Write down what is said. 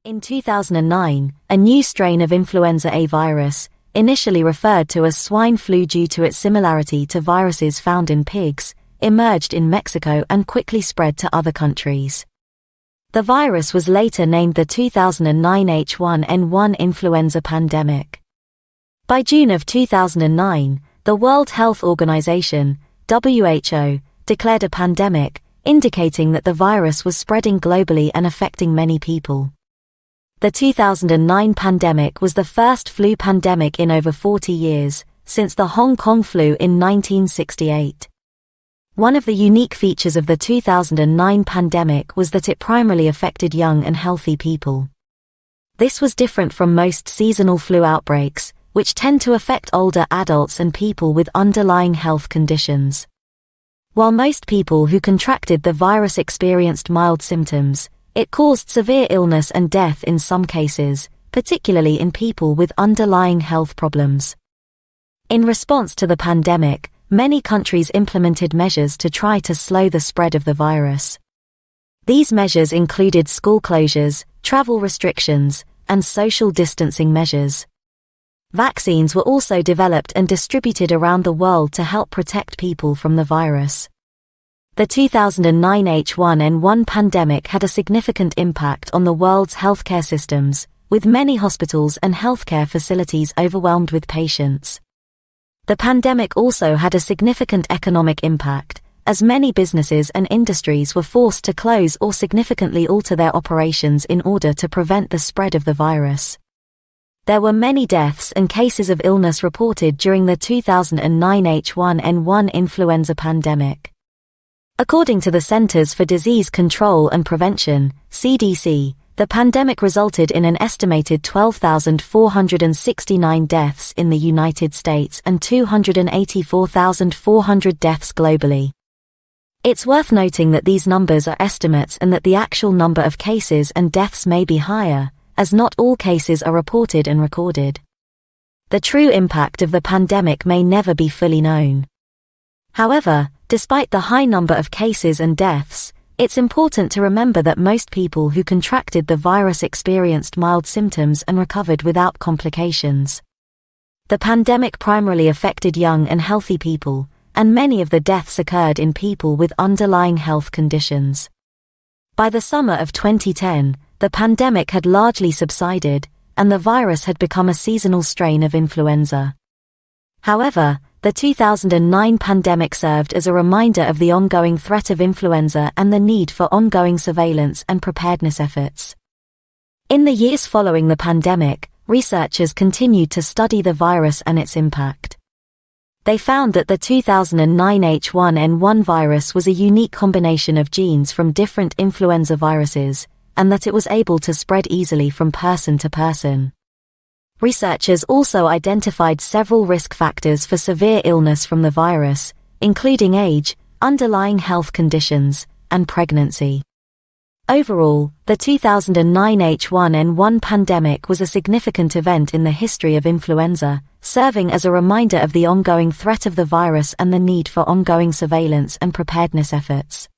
In 2009, a new strain of Influenza A virus, initially referred to as swine flu due to its similarity to viruses found in pigs, emerged in Mexico and quickly spread to other countries. The virus was later named the 2009 H1N1 influenza pandemic. By June of 2009, the World Health Organization, WHO, declared a pandemic, indicating that the virus was spreading globally and affecting many people. The 2009 pandemic was the first flu pandemic in over 40 years, since the Hong Kong flu in 1968. One of the unique features of the 2009 pandemic was that it primarily affected young and healthy people. This was different from most seasonal flu outbreaks, which tend to affect older adults and people with underlying health conditions. While most people who contracted the virus experienced mild symptoms, it caused severe illness and death in some cases, particularly in people with underlying health problems. In response to the pandemic, many countries implemented measures to try to slow the spread of the virus. These measures included school closures, travel restrictions, and social distancing measures. Vaccines were also developed and distributed around the world to help protect people from the virus. The 2009 H1N1 pandemic had a significant impact on the world's healthcare systems, with many hospitals and healthcare facilities overwhelmed with patients. The pandemic also had a significant economic impact, as many businesses and industries were forced to close or significantly alter their operations in order to prevent the spread of the virus. There were many deaths and cases of illness reported during the 2009 H1N1 influenza pandemic. According to the Centers for Disease Control and Prevention, CDC, the pandemic resulted in an estimated 12,469 deaths in the United States and 284,400 deaths globally. It's worth noting that these numbers are estimates and that the actual number of cases and deaths may be higher, as not all cases are reported and recorded. The true impact of the pandemic may never be fully known. However, despite the high number of cases and deaths, it's important to remember that most people who contracted the virus experienced mild symptoms and recovered without complications. The pandemic primarily affected young and healthy people, and many of the deaths occurred in people with underlying health conditions. By the summer of 2010, the pandemic had largely subsided, and the virus had become a seasonal strain of influenza. However, the 2009 pandemic served as a reminder of the ongoing threat of influenza and the need for ongoing surveillance and preparedness efforts. In the years following the pandemic, researchers continued to study the virus and its impact. They found that the 2009 H1N1 virus was a unique combination of genes from different influenza viruses, and that it was able to spread easily from person to person. Researchers also identified several risk factors for severe illness from the virus, including age, underlying health conditions, and pregnancy. Overall, the 2009 H1N1 pandemic was a significant event in the history of influenza, serving as a reminder of the ongoing threat of the virus and the need for ongoing surveillance and preparedness efforts.